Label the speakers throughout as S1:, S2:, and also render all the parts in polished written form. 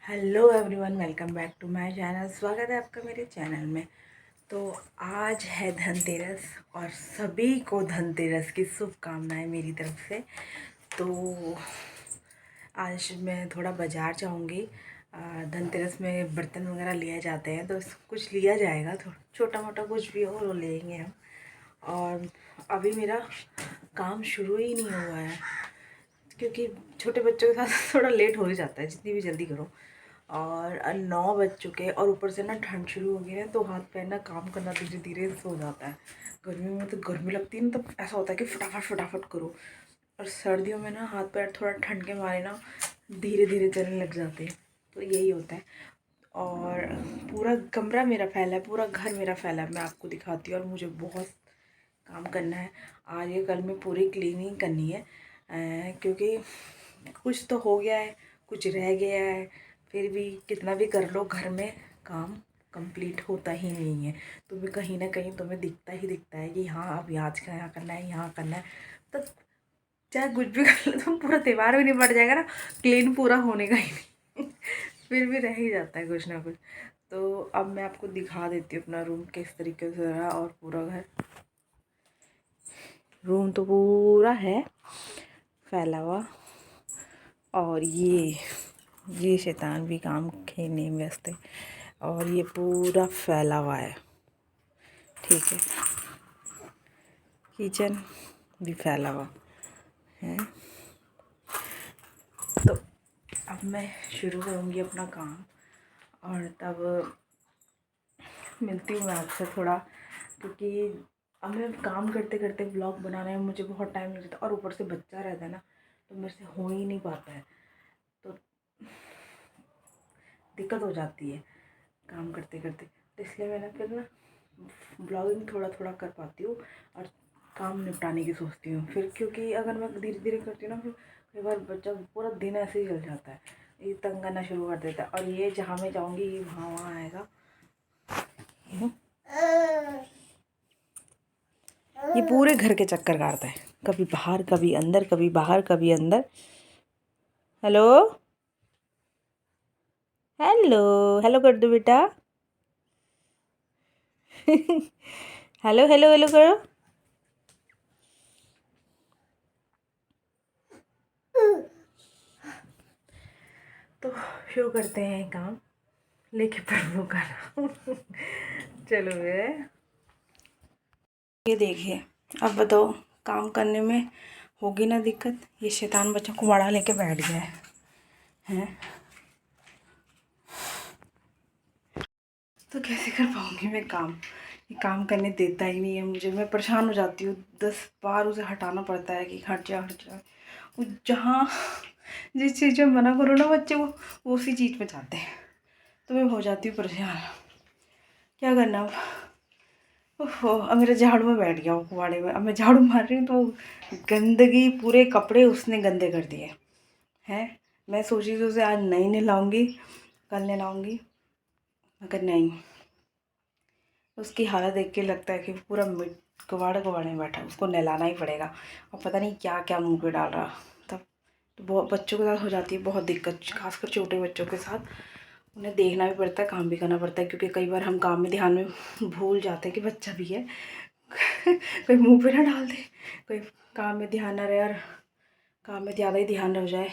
S1: Hello everyone, welcome back to my channel. स्वागत है आपका मेरे चैनल में। तो आज है धनतेरस और सभी को धनतेरस की शुभकामनाएं मेरी तरफ से। तो आज मैं थोड़ा बाज़ार जाऊंगी। धनतेरस में बर्तन वगैरह लिए जाते हैं, तो कुछ लिया जाएगा, थोड़ा छोटा मोटा कुछ भी हो वो लेंगे हम। और अभी मेरा काम शुरू ही नहीं हुआ है, क्योंकि छोटे बच्चों के साथ थोड़ा लेट हो ही जाता है जितनी भी जल्दी करो। और 9 बज चुके हैं और ऊपर से ना ठंड शुरू हो गई है, तो हाथ पैर ना काम करना धीरे धीरे से हो जाता है। गर्मी में तो गर्मी लगती है ना, तो ऐसा होता है कि फटाफट फटाफट करो। और सर्दियों में ना हाथ पैर थोड़ा ठंड के मारे ना धीरे धीरे चलने लग जाते हैं, तो यही होता है। और पूरा कमरा मेरा फैला है, पूरा घर मेरा फैला है, मैं आपको दिखाती हूँ। और मुझे बहुत काम करना है आज ये कल में, पूरी क्लीनिंग करनी है। क्योंकि कुछ तो हो गया है, कुछ रह गया है, फिर भी कितना भी कर लो घर में काम कंप्लीट होता ही नहीं है। तुम्हें कहीं ना कहीं तुम्हें दिखता ही दिखता है कि हाँ अब आज का यहाँ करना है, यहाँ करना है। तो चाहे कुछ भी कर लो, तुम पूरा त्यौहार भी नहीं बढ़ जाएगा ना, क्लीन पूरा होने का ही नहीं फिर भी रह ही जाता है कुछ ना कुछ। तो अब मैं आपको दिखा देती हूँ अपना रूम किस तरीके से रहा, और पूरा घर। रूम तो पूरा है फैला हुआ, और ये शैतान भी काम खेलने में व्यस्त है, और ये पूरा फैला हुआ है। ठीक है, किचन भी फैला हुआ है। तो अब मैं शुरू करूँगी अपना काम, और तब मिलती हूँ मैं आपसे थोड़ा, क्योंकि अब मैं काम करते करते ब्लॉग बनाने में मुझे बहुत टाइम लग जाता है, और ऊपर से बच्चा रहता है ना, तो मेरे से हो ही नहीं पाता है। तो दिक्कत हो जाती है काम करते करते, तो इसलिए मैंने फिर ना ब्लॉगिंग थोड़ा थोड़ा कर पाती हूँ और काम निपटाने की सोचती हूँ फिर, क्योंकि अगर मैं धीरे धीरे करती हूँ ना, फिर कई बार बच्चा पूरा दिन ऐसे ही चल जाता है, ये तंग करना शुरू कर देता है। और ये जहाँ मैं जाऊँगी ये वहाँ वहाँ आएगा। ये पूरे घर के चक्कर काटता है, कभी बाहर कभी अंदर, कभी बाहर कभी अंदर। हेलो हेलो हेलो कर दो बेटा हेलो हेलो हेलो करो। तो शुरू करते हैं काम, लेके प्रभु का नाम चलो वे, ये देखिए। अब बताओ काम करने में होगी ना दिक्कत। ये शैतान बच्चा कुमाड़ा लेके बैठ गया है। तो कैसे कर पाऊँगी मैं काम, ये काम करने देता ही नहीं है मुझे। मैं परेशान हो जाती हूँ, 10 बार उसे हटाना पड़ता है कि हट जा हट जा। वो जहाँ जिस चीज़ में मना करो ना बच्चे, वो उसी चीज़ में जाते हैं, तो मैं हो जाती हूँ परेशान। क्या करना अब। ओहो, अब मेरा झाड़ू में बैठ गया वो कुवाड़े में। अब मैं झाड़ू मार रही हूँ तो गंदगी, पूरे कपड़े उसने गंदे कर दिए हैं। मैं सोची थी उसे आज नहीं नहलाऊँगी, कल नहलाऊँगी, मगर नहीं। उसकी हालत देख के लगता है कि पूरा कबाड़े कबाड़े में बैठा है, उसको नहलाना ही पड़ेगा। और पता नहीं क्या क्या मुँह पे डाल रहा। तब तो बहुत बच्चों के साथ हो जाती है बहुत दिक्कत, खासकर छोटे बच्चों के साथ। उन्हें देखना भी पड़ता है, काम भी करना पड़ता है, क्योंकि कई बार हम काम में ध्यान में भूल जाते हैं कि बच्चा भी है कोई मुंह पे ना डाल दे, कोई काम में ध्यान ना रहे और काम में ज़्यादा ही ध्यान रह जाए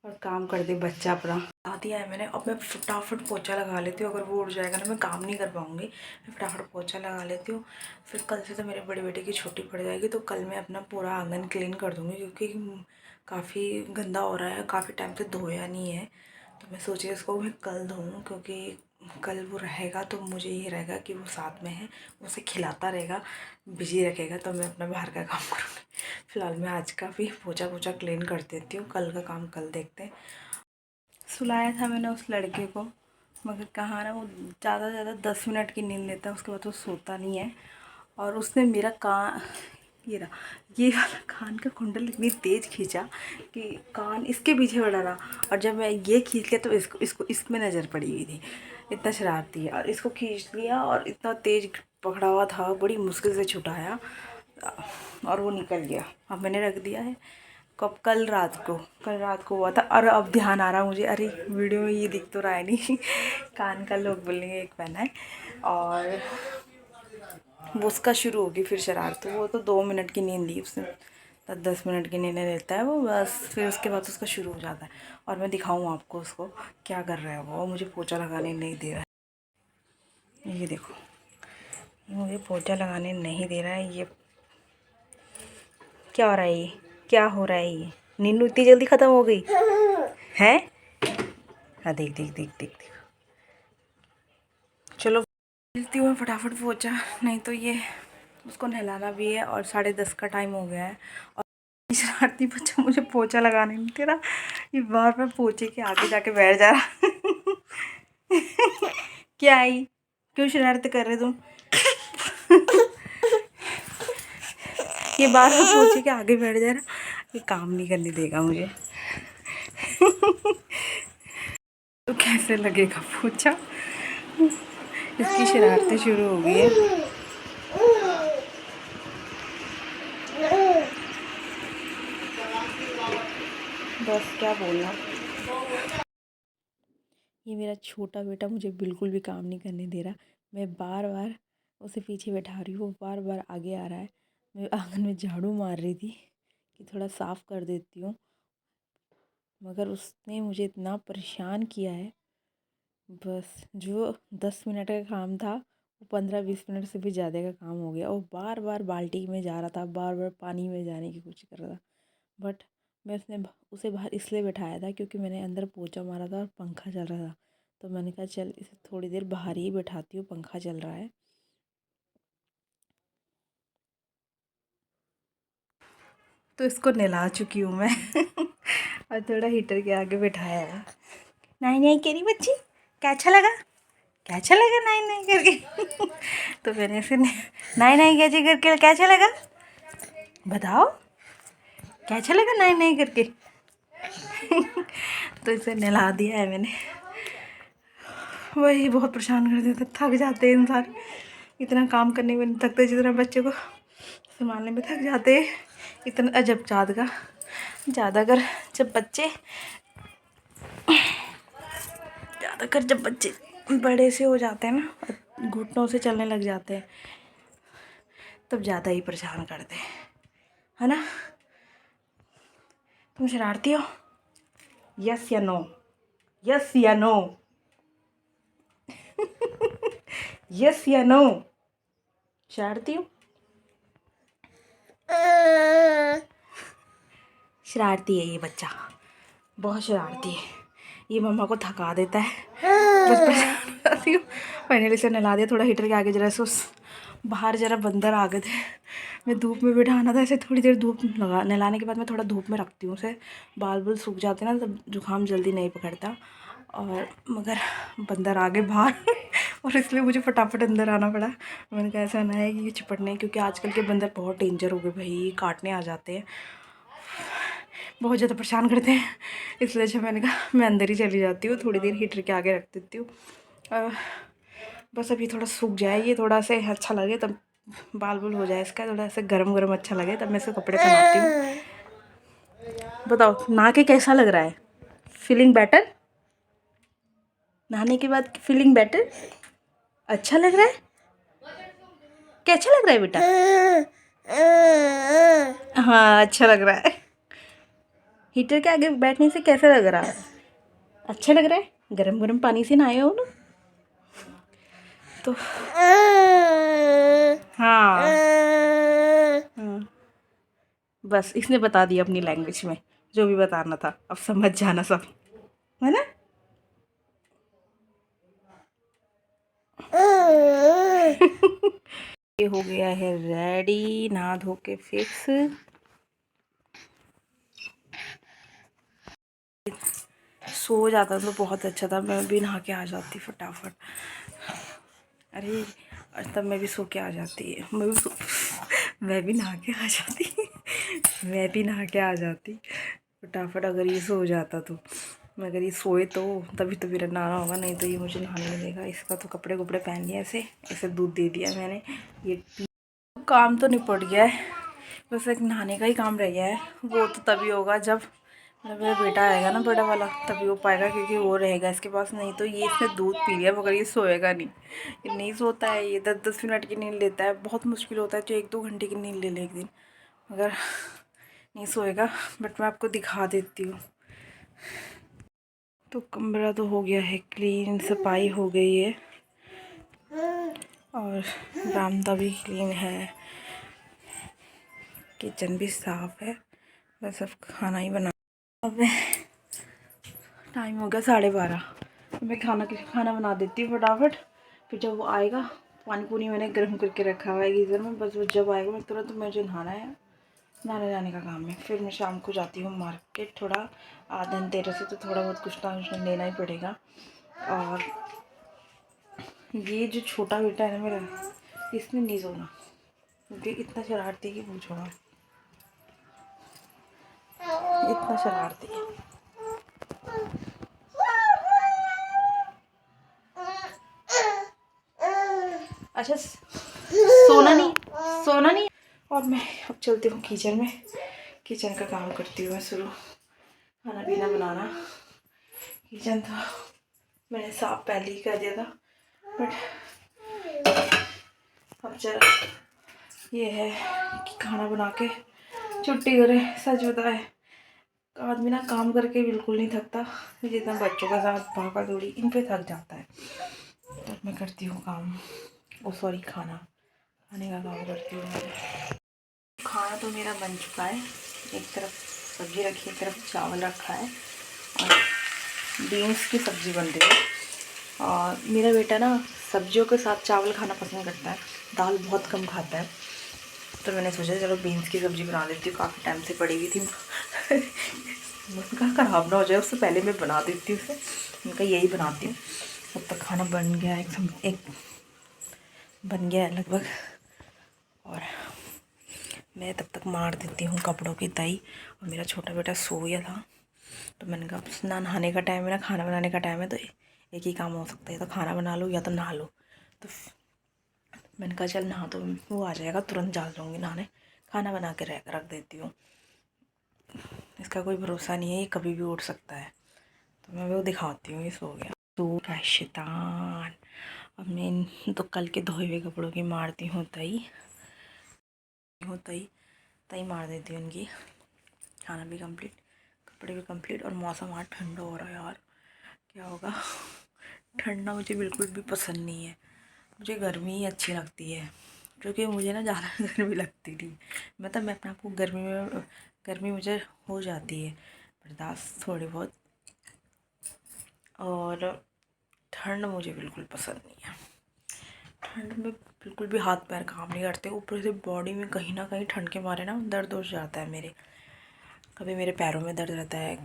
S1: और काम कर दे बच्चा अपना। आ दिया है मैंने, अब मैं फटाफट पोछा लगा लेती हूँ। अगर वो उठ जाएगा ना मैं काम नहीं कर पाऊँगी। मैं फटाफट पोछा लगा लेती हूँ, फिर कल से तो मेरे बड़े बेटे की छुट्टी पड़ जाएगी, तो कल मैं अपना पूरा आंगन क्लीन कर दूँगी, क्योंकि काफ़ी गंदा हो रहा है, काफ़ी टाइम से धोया नहीं है। तो मैं सोची इसको मैं कल धोऊँ, क्योंकि कल वो रहेगा तो मुझे ये रहेगा कि वो साथ में है, उसे खिलाता रहेगा, बिजी रखेगा, तो मैं अपना बाहर का काम करूँगी। फ़िलहाल मैं आज का भी पोछा पोछा क्लीन कर देती हूँ, कल का काम कल देखते हैं। सुलाया था मैंने उस लड़के को, मगर कहाँ ना, वो ज़्यादा से ज़्यादा 10 मिनट की नींद लेता है, उसके बाद वो सोता नहीं है। और उसने मेरा कान, ये वाला कान का कुंडल इतनी तेज़ खींचा कि कान इसके पीछे पड़ा रहा, और जब मैं ये खींच लिया तो इसको इसमें नज़र पड़ी हुई थी। इतना शरारती है, और इसको खींच लिया और इतना तेज़ पकड़ा हुआ था, बड़ी मुश्किल से छुटाया और वो निकल गया। अब मैंने रख दिया है, कल रात को हुआ था। और अब ध्यान आ रहा मुझे, अरे वीडियो में ये दिख तो रहा है नहीं कान का लोग बोलेंगे एक पहना है। और वो उसका शुरू होगी फिर शरारत। वो तो 2 मिनट की नींद ली उसने, 10 मिनट की नींद लेता है वो बस, फिर उसके बाद उसका शुरू हो जाता है। और मैं दिखाऊँ आपको उसको क्या कर रहा है वो मुझे पोछा लगाने नहीं दे रहा है। ये देखो, ये मुझे पोछा लगाने नहीं दे रहा है। ये क्या हो रहा है, ये क्या हो रहा है, ये नींद इतनी जल्दी ख़त्म हो गई है। हाँ देख देख देख देख देख। चलो मिलती हूँ फटाफट पोछा, नहीं तो ये उसको नहलाना भी है और 10:30 का टाइम हो गया है। और शरारती बच्चा मुझे पोछा लगाने नहीं दे रहा, ये बार बार पोछे के आगे जाके बैठ जा रहा क्या आई, क्यों शरारत कर रहे तुम ये बार बार पोछे के आगे बैठ जा रहा, ये काम नहीं करने देगा मुझे तो कैसे लगेगा पोछा। इसकी शरारतें शुरू हो गई है। बस क्या बोलना। ये मेरा छोटा बेटा मुझे बिल्कुल भी काम नहीं करने दे रहा। मैं बार बार उसे पीछे बैठा रही हूँ, वो बार बार आगे आ रहा है। मैं आंगन में झाड़ू मार रही थी कि थोड़ा साफ़ कर देती हूँ, मगर उसने मुझे इतना परेशान किया है। बस जो 10 मिनट का काम था वो 15-20 मिनट से भी ज़्यादा का काम हो गया। वो बार बार बाल्टी में जा रहा था, बार बार पानी में जाने की कोशिश कर रहा था। बट मैं उसे बाहर इसलिए बैठाया था क्योंकि मैंने अंदर पोछा मारा था और पंखा चल रहा था। तो मैंने कहा चल इसे थोड़ी देर बाहर ही बैठाती हूँ, पंखा चल रहा है। तो इसको नहला चुकी हूँ मैं और थोड़ा हीटर के आगे बैठाया है। नहीं नहीं करी बच्ची, क्या अच्छा लगा, क्या अच्छा लगा नहीं नहीं करके तो मैंने इसे नहीं नहीं कैसे करके क्या अच्छा लगा बताओ, क्या अच्छा लगा नहीं नहीं करके तो इसे नहला दिया है मैंने। वही बहुत परेशान कर देते, थक जाते हैं इंसान, इतना काम करने में नहीं थकते जितना बच्चे को संभालने में थक जाते हैं। इतना अजब ज़्यादातर जब बच्चे बड़े से हो जाते हैं ना, घुटनों से चलने लग जाते हैं, तब ज़्यादा ही परेशान करते हैं, है ना। तुम शरारती हो, यस या नो, यस या नो यस या नो, शरारती हो, शरारती है ये बच्चा, बहुत शरारती है। ये मम्मा को थका देता है, बस परेशान हो जाती हूँ। फाइनली से नहला दिया, थोड़ा हीटर के आगे जरा सो बाहर जरा बंदर आ गए थे, मैं धूप में बिठाना था। ऐसे थोड़ी देर धूप लगा, नहलाने के बाद मैं थोड़ा धूप में रखती हूँ उसे, बाल बुल सूख जाते हैं ना, तब जुकाम जल्दी नहीं पकड़ता। और मगर बंदर आ गए बाहर और इसलिए मुझे फटाफट अंदर आना पड़ा। मैंने कहा ऐसा ना है कि ये चिपटने, क्योंकि आजकल के बंदर बहुत डेंजर हो गए भाई, काटने आ जाते हैं, बहुत ज़्यादा परेशान करते हैं। इसलिए अच्छा मैंने कहा मैं अंदर ही चली जाती हूँ, थोड़ी देर हीटर के आगे रख देती हूँ। बस अभी थोड़ा सूख जाए, ये थोड़ा सा अच्छा लगे तब बाल बुल हो जाए इसका, थोड़ा सा गरम गरम अच्छा लगे तब मैं इसे कपड़े पहनाती हूँ। बताओ नहा के कैसा लग रहा है, फीलिंग बेटर, नहाने के बाद फीलिंग बेटर, अच्छा लग रहा है, कैसा लग रहा है बेटा, हाँ अच्छा लग रहा है। हीटर के आगे बैठने से कैसा लग रहा है, अच्छा लग रहा है, गरम गरम पानी से नहाए हो ना तो हाँ, हाँ। बस इसने बता दिया अपनी लैंग्वेज में जो भी बताना था, अब समझ जाना सब, है ना। ये हो गया है रेडी, नहा धो के फिक्स। सो जाता तो बहुत अच्छा था, मैं भी नहा के आ जाती फटाफट। अरे तब मैं भी सो के आ जाती है, मैं भी नहा के आ जाती मैं भी नहा के आ जाती फटाफट, अगर ये सो जाता तो। मगर ये सोए तो तभी तो मेरा नहाना होगा, नहीं तो ये मुझे नहाने नहीं देगा। इसका तो कपड़े कपड़े पहन लिया, ऐसे दूध दे दिया मैंने, ये काम तो निपट गया है, बस एक नहाने का ही काम रह गया है, वो तो तभी होगा जब मेरा बेटा आएगा ना बड़ा वाला, तभी हो पाएगा, क्योंकि वो रहेगा इसके पास। नहीं तो ये इसने दूध पी लिया मगर ये सोएगा नहीं, ये नहीं सोता है। ये 10-10 मिनट की नींद लेता है, बहुत मुश्किल होता है जो 1-2 घंटे की नींद ले ले एक दिन, मगर नहीं सोएगा। बट मैं आपको दिखा देती हूँ। तो कमरा तो हो गया है क्लीन, सफाई हो गई है और बरामदा भी क्लीन है, किचन भी साफ़ है। बस अब खाना ही बना। अब टाइम हो गया 12:30। मैं खाना बना देती हूँ फटाफट, फिर जब वो आएगा, पानी पूनी मैंने गर्म करके रखा हुआ है गीज़र में, बस वो जब आएगा मैं तुरंत, मुझे नहाना है, नहाने जाने का काम है। फिर मैं शाम को जाती हूँ मार्केट, थोड़ा धनतेरस से तो थोड़ा बहुत कुछ ना कुछ लेना ही पड़ेगा। और ये जो छोटा बेटा है ना मेरा, इसने नहीं सोना, क्योंकि इतना शरारती है कि पूछो मत, इतना शरारती है। अच्छा सोना नहीं। और मैं अब चलती हूँ किचन में, किचन का काम करती हूँ मैं शुरू, खाना पीना बनाना। किचन तो मैंने साफ पहले ही कर दिया था, बट अब जरा ये है कि खाना बना के छुट्टी करें। सच बताए, आदमी ना काम करके बिल्कुल नहीं थकता, जितना बच्चों के साथ भागा दौड़ी इन पे थक जाता है। तब मैं करती हूँ काम, खाना खाने का काम करती हूँ मैं। खाना तो मेरा बन चुका है, एक तरफ सब्जी रखी है, एक तरफ चावल रखा है और बीन्स की सब्ज़ी बन रही है। और मेरा बेटा ना सब्जियों के साथ चावल खाना पसंद करता है, दाल बहुत कम खाता है। तो मैंने सोचा चलो बीन्स की सब्ज़ी बना देती हूँ, काफ़ी टाइम से पड़ी हुई थी। उनका ख़राब ना हो जाए उससे पहले मैं बना देती हूँ उसे, उनका यही बनाती हूँ। अब तक खाना बन गया, एक बन गया है लगभग, और मैं तब तक मार देती हूँ कपड़ों की तय। और मेरा छोटा बेटा सो गया था, तो मैंने कहा ना नहाने का टाइम है ना खाना बनाने का टाइम है, तो एक ही काम हो सकता है, तो खाना बना लो या तो नहा लो। तो मैंने कहा चल नहा, तो वो आ जाएगा तुरंत जा जाऊँगी नहाने, खाना बना के रख देती हूँ। इसका कोई भरोसा नहीं है, ये कभी भी उठ सकता है। तो मैं वो दिखाती हूँ, ये सो गया तो शैतान। अब मैं तो कल के धोए हुए कपड़ों की मारती हूँ तई मार देती हूँ उनकी। खाना भी कंप्लीट, कपड़े भी कंप्लीट, और मौसम आज ठंडा हो रहा है यार, क्या होगा। ठंडा मुझे बिल्कुल भी पसंद नहीं है, मुझे गर्मी ही अच्छी लगती है, क्योंकि मुझे ना ज़्यादा गर्मी लगती नहीं। मतलब मैं अपने आप को गर्मी मुझे हो जाती है बर्दाश्त थोड़ी बहुत, और ठंड मुझे बिल्कुल पसंद नहीं है। ठंड में बिल्कुल भी हाथ पैर काम नहीं करते, ऊपर से बॉडी में कहीं ना कहीं ठंड के मारे ना दर्द हो जाता है मेरे, कभी मेरे पैरों में दर्द रहता है,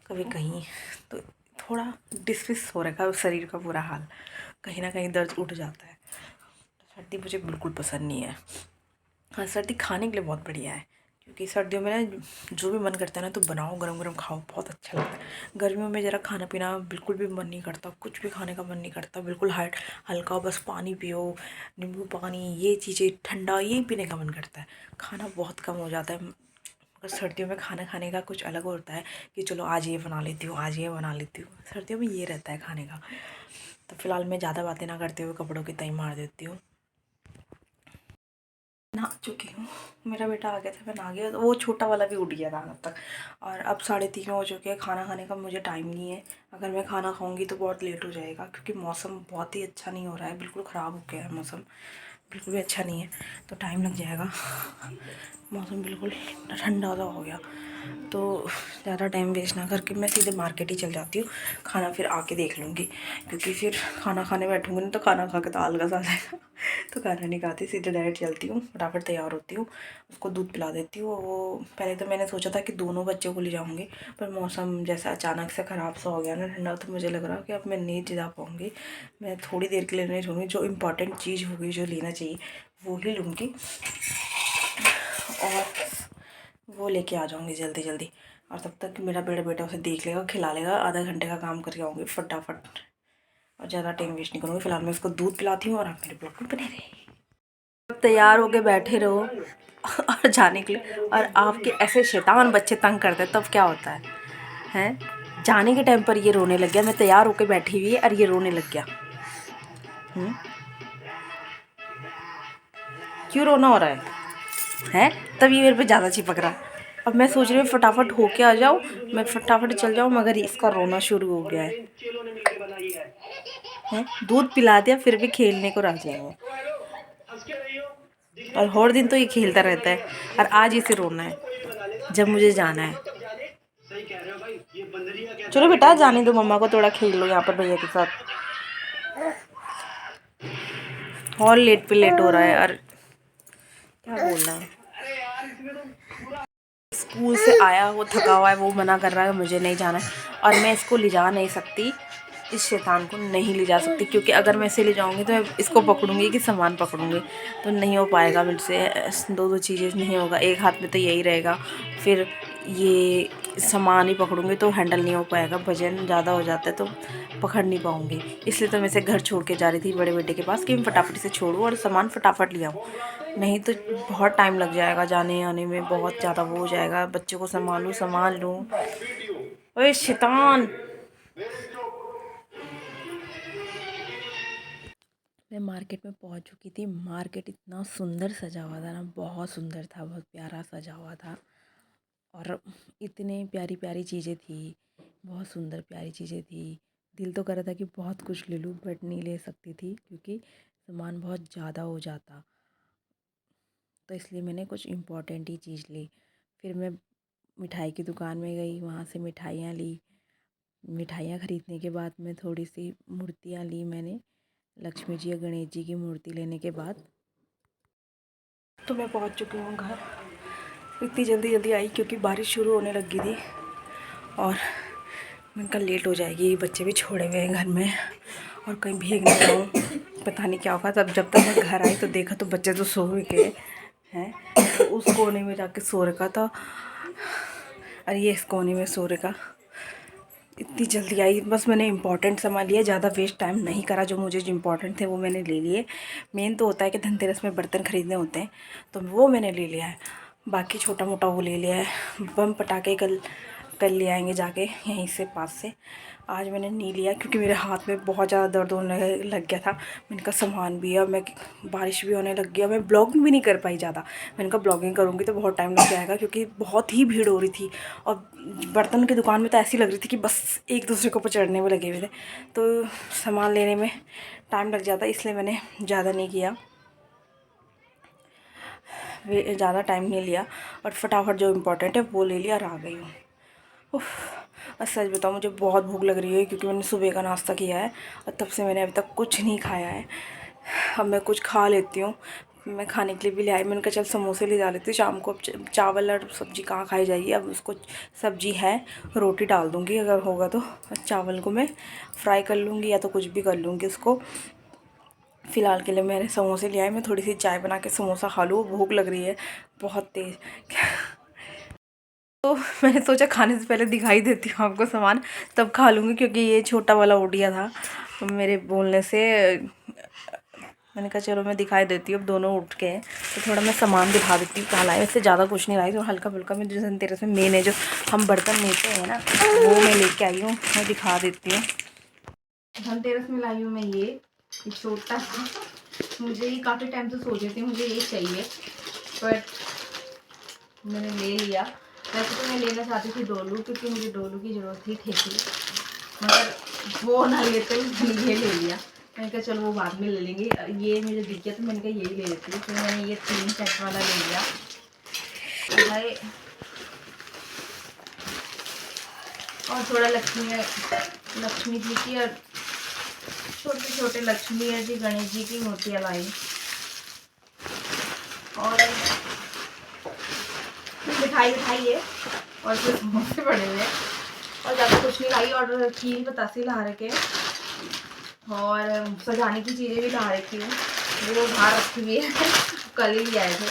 S1: कभी कहीं, तो थोड़ा डिस्ट्रेस हो रखा है शरीर का पूरा हाल, कहीं ना कहीं दर्द उठ जाता है। सर्दी मुझे बिल्कुल पसंद नहीं है। हाँ, सर्दी खाने के लिए बहुत बढ़िया है, क्योंकि सर्दियों में ना जो भी मन करता है ना तो बनाओ, गरम गरम खाओ, बहुत अच्छा लगता है। गर्मियों में ज़रा खाना पीना बिल्कुल भी मन नहीं करता, कुछ भी खाने का मन नहीं करता, बिल्कुल हल्का, बस पानी पियो, नींबू पानी, ये चीज़ें ठंडा, ये पीने का मन करता है, खाना बहुत कम हो जाता है। मगर सर्दियों में खाना खाने का कुछ अलग होता है कि चलो आज ये बना लेती हूँ, आज ये बना लेती हूँ, सर्दियों में ये रहता है खाने का। तो फिलहाल मैं ज़्यादा बातें ना करते हुए कपड़ों की तय मार देती हूँ। नहा चुकी हूँ, मेरा बेटा आ गया था, मैं नहा गया, तो वो छोटा वाला भी उठ गया था अब तक। और अब 3:30 हो चुके हैं, खाना खाने का मुझे टाइम नहीं है। अगर मैं खाना खाऊंगी तो बहुत लेट हो जाएगा, क्योंकि मौसम बहुत ही अच्छा नहीं हो रहा है, बिल्कुल ख़राब हो गया है मौसम, बिल्कुल भी अच्छा नहीं है, तो टाइम लग जाएगा। मौसम बिल्कुल ठंडा सा हो गया, तो ज़्यादा टाइम वेस्ट ना करके मैं सीधे मार्केट ही चल जाती हूँ, खाना फिर आके देख लूँगी, क्योंकि फिर खाना खाने बैठूँगी ना तो खाना खा के तो आलस आ जाएगा। तो खाना नहीं खाती, सीधे डायरेक्ट चलती हूँ, फटाफट तैयार होती हूँ, उसको दूध पिला देती हूँ। वो पहले तो मैंने सोचा था कि दोनों बच्चों को ले जाऊँगी, पर मौसम जैसा अचानक से ख़राब सा हो गया ना ठंडा, तो मुझे लग रहा कि अब मैं नहीं जा पाऊँगी। मैं थोड़ी देर के लिए नहीं रहूँगी, जो इम्पोर्टेंट चीज़ होगी, जो लेना चाहिए वो ही लूँगी, और वो लेके आ जाऊँगी जल्दी जल्दी। और तब तक मेरा बड़ा बेटा उसे देख लेगा, खिला लेगा, आधा घंटे का काम करके आऊँगी फटाफट, और ज़्यादा टाइम वेस्ट नहीं करूँगी। फिलहाल मैं उसको दूध पिलाती हूँ और आप मेरे ब्लॉग में बने रहे। तैयार होके बैठे रहो, और जाने के लिए, और आपके ऐसे शैतान बच्चे तंग करते हैं तब क्या होता है हैं। जाने के टाइम पर ये रोने लग गया, मैं तैयार होकर बैठी हुई है और ये रोने लग गया। क्यों रोना हो रहा है तब ये मेरे पे ज़्यादा चिपक रहा। अब मैं सोच रही हूँ फटाफट होके आ जाऊँ, मैं फटाफट चल जाऊँ, मगर इसका रोना शुरू हो गया है। दूध पिला दिया फिर भी खेलने को राजी है वो, और हर दिन तो ये खेलता रहता है, और आज इसे रोना है जब मुझे जाना है। चलो बेटा जाने दो, मम्मा को थोड़ा खेल लो यहाँ पर भैया के साथ। और लेट पे लेट हो रहा है, और क्या बोलना है। स्कूल से आया वो थका हुआ है, वो मना कर रहा है मुझे नहीं जाना है, और मैं इसको ले जा नहीं सकती, इस शैतान को नहीं ले जा सकती, क्योंकि अगर मैं इसे ले जाऊंगी तो मैं इसको पकड़ूंगी कि सामान पकड़ूंगी तो नहीं हो पाएगा मेरे से। दो चीज़ें नहीं होगा, एक हाथ में तो यही रहेगा, फिर ये सामान ही पकड़ूंगी तो हैंडल नहीं हो पाएगा, वजन ज़्यादा हो जाता है तो पकड़ नहीं पाऊँगी। इसलिए तो मैं इसे घर छोड़ के जा रही थी बड़े बेटे के पास कि मैं फटाफट से छोड़ूँ और सामान फटाफट ले आऊँ, नहीं तो बहुत टाइम लग जाएगा जाने आने में, बहुत ज़्यादा वो हो जाएगा, बच्चों को संभाल लूँ। ओए शैतान। मैं मार्केट में पहुंच चुकी थी। मार्केट इतना सुंदर सजा हुआ था ना, बहुत सुंदर था, बहुत प्यारा सजा हुआ था, और इतनी प्यारी प्यारी चीज़ें थी, बहुत सुंदर प्यारी चीज़ें थी। दिल तो कर रहा था कि बहुत कुछ ले लूँ, बट नहीं ले सकती थी क्योंकि सामान बहुत ज़्यादा हो जाता, तो इसलिए मैंने कुछ इम्पोर्टेंट ही चीज़ ली। फिर मैं मिठाई की दुकान में गई, वहाँ से मिठाइयाँ ली। मिठाइयाँ ख़रीदने के बाद मैं थोड़ी सी मूर्तियाँ ली मैंने, लक्ष्मी जी या गणेश जी की मूर्ति लेने के बाद तो मैं पहुंच चुकी हूँ घर। इतनी जल्दी जल्दी आई क्योंकि बारिश शुरू होने लगी थी, और मैं कल लेट हो जाएगी, बच्चे भी छोड़े हुए हैं घर में, और कहीं भीग नहीं जाऊँ, पता नहीं क्या होगा। तब जब तक मैं घर आई तो देखा तो बच्चे तो सो गए हैं, तो उस कोने में जाके सो रखा था, और ये इस कोने में सो रखा। इतनी जल्दी आई, बस मैंने इंपॉर्टेंट सामान लिया, ज़्यादा वेस्ट टाइम नहीं करा, जो मुझे इंपॉर्टेंट थे वो मैंने ले लिए। मेन तो होता है कि धनतेरस में बर्तन ख़रीदने होते हैं, तो वो मैंने ले लिया है, बाकी छोटा मोटा वो ले लिया है। बम पटाखे कल ले आएंगे जाके यहीं से पास से, आज मैंने नहीं लिया क्योंकि मेरे हाथ में बहुत ज़्यादा दर्द होने लग गया था। मैंने कहा सामान भी है, मैं बारिश भी होने लग गया, मैं ब्लॉगिंग भी नहीं कर पाई ज़्यादा। मैंने कहा ब्लॉगिंग करूँगी तो बहुत टाइम लग जाएगा क्योंकि बहुत ही भीड़ हो रही थी, और बर्तन की दुकान में तो ऐसी लग रही थी कि बस एक दूसरे को पचड़ने में लगे हुए थे, तो सामान लेने में टाइम लग जाता, इसलिए मैंने ज़्यादा नहीं किया, ज़्यादा टाइम नहीं लिया, और फटाफट जो इम्पोर्टेंट है वो ले लिया और आ गई हूँ। और सच बताऊँ मुझे बहुत भूख लग रही है क्योंकि मैंने सुबह का नाश्ता किया है और तब से मैंने अभी तक कुछ नहीं खाया है। अब मैं कुछ खा लेती हूँ, मैं खाने के लिए भी ले आई, मैंने कहा चल समोसे ले जा लेती हूँ शाम को। अब चावल और सब्ज़ी कहाँ खाई जाएगी, अब उसको सब्ज़ी है रोटी डाल दूँगी अगर होगा तो, चावल को मैं फ्राई कर लूँगी या तो कुछ भी कर लूँगी उसको। फ़िलहाल के लिए मैंने समोसे ले आए, मैं थोड़ी सी चाय बना के समोसा खा लूँ, भूख लग रही है बहुत तेज़। तो मैंने सोचा खाने से पहले दिखाई देती हूँ आपको सामान, तब खा लूँगी, क्योंकि ये छोटा वाला उठ गया था मेरे बोलने से। मैंने कहा चलो मैं दिखाई देती हूँ, अब दोनों उठ के तो थोड़ा मैं सामान दिखा देती हूँ क्या लाए। वैसे ज़्यादा कुछ नहीं लाई, तो हल्का फुल्का मैं जो धनतेरस में मेन है जो हम बर्तन लेते हैं ना, वो मैं लेके आई हूँ, मैं दिखा देती हूँ। धनतेरस में लाई हूँ मैं ये छोटा सा, मुझे ये काफ़ी टाइम से सोच रही थी मुझे ये चाहिए, बट मैंने ले लिया। वैसे तो मैं लेना चाहती थी डोलू, क्योंकि मुझे डोलू की ज़रूरत थी ठेकी, मगर वो ना लेते हुए ये ले लिया। मैंने कहा चलो वो बाद में ले लेंगे, ये मुझे दिख गया तो मैंने कहा यही ले लेती हूँ, तो मैंने ये 3 सेट वाला ले लिया। भाई और थोड़ा लक्ष्मी जी की और छोटे छोटे लक्ष्मी जी गणेश जी की मूर्तियाँ लाई, और मिठाई है, और फिर समोसे पड़े हुए, और ज़्यादा कुछ नहीं लाई, और खीर बतासे ला रखे, और सजाने की चीज़ें भी ला रखी हूँ, वो बाहर रखी हुई है कल ही आए थे।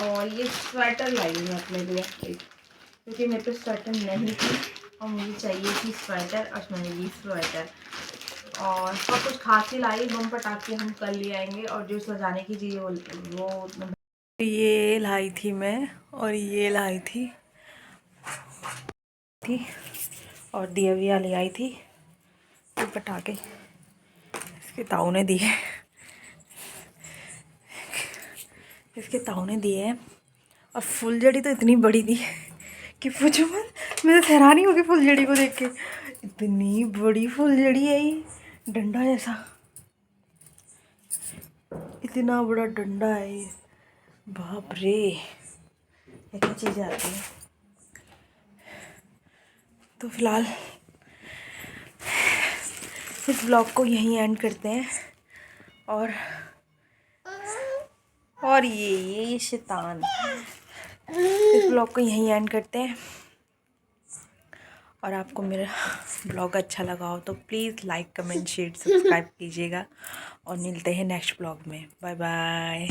S1: और ये स्वेटर लाई हूँ मैं अपने लिए, क्योंकि मेरे पे स्वेटर नहीं थी और मुझे चाहिए थी स्वेटर, और मैंने ली स्वेटर। और सब कुछ खास ही लाई, बम पटाखे हम कल ले आएंगे, और जो सजाने की चीज़ें वो ये लाई थी मैं, और ये लाई थी और दिया विया ले आई थी। ये पटाखे इसके ताऊ ने दिए, इसके ताऊ ने दिए हैं। और फुलझड़ी तो इतनी बड़ी दी कि पूछो मत, मैं तो हैरानी होगी फुलझड़ी को देख के। इतनी बड़ी फुलझड़ी है ये, डंडा जैसा, इतना बड़ा डंडा है ये, बाप रे। ये क्या चीज़ें आती है। तो फिलहाल इस ब्लॉग को यहीं एंड करते हैं। और ये शैतान, इस ब्लॉग को यहीं एंड करते हैं। और आपको मेरा ब्लॉग अच्छा लगा हो तो please like comment share subscribe कीजिएगा। और मिलते हैं नेक्स्ट ब्लॉग में। Bye bye.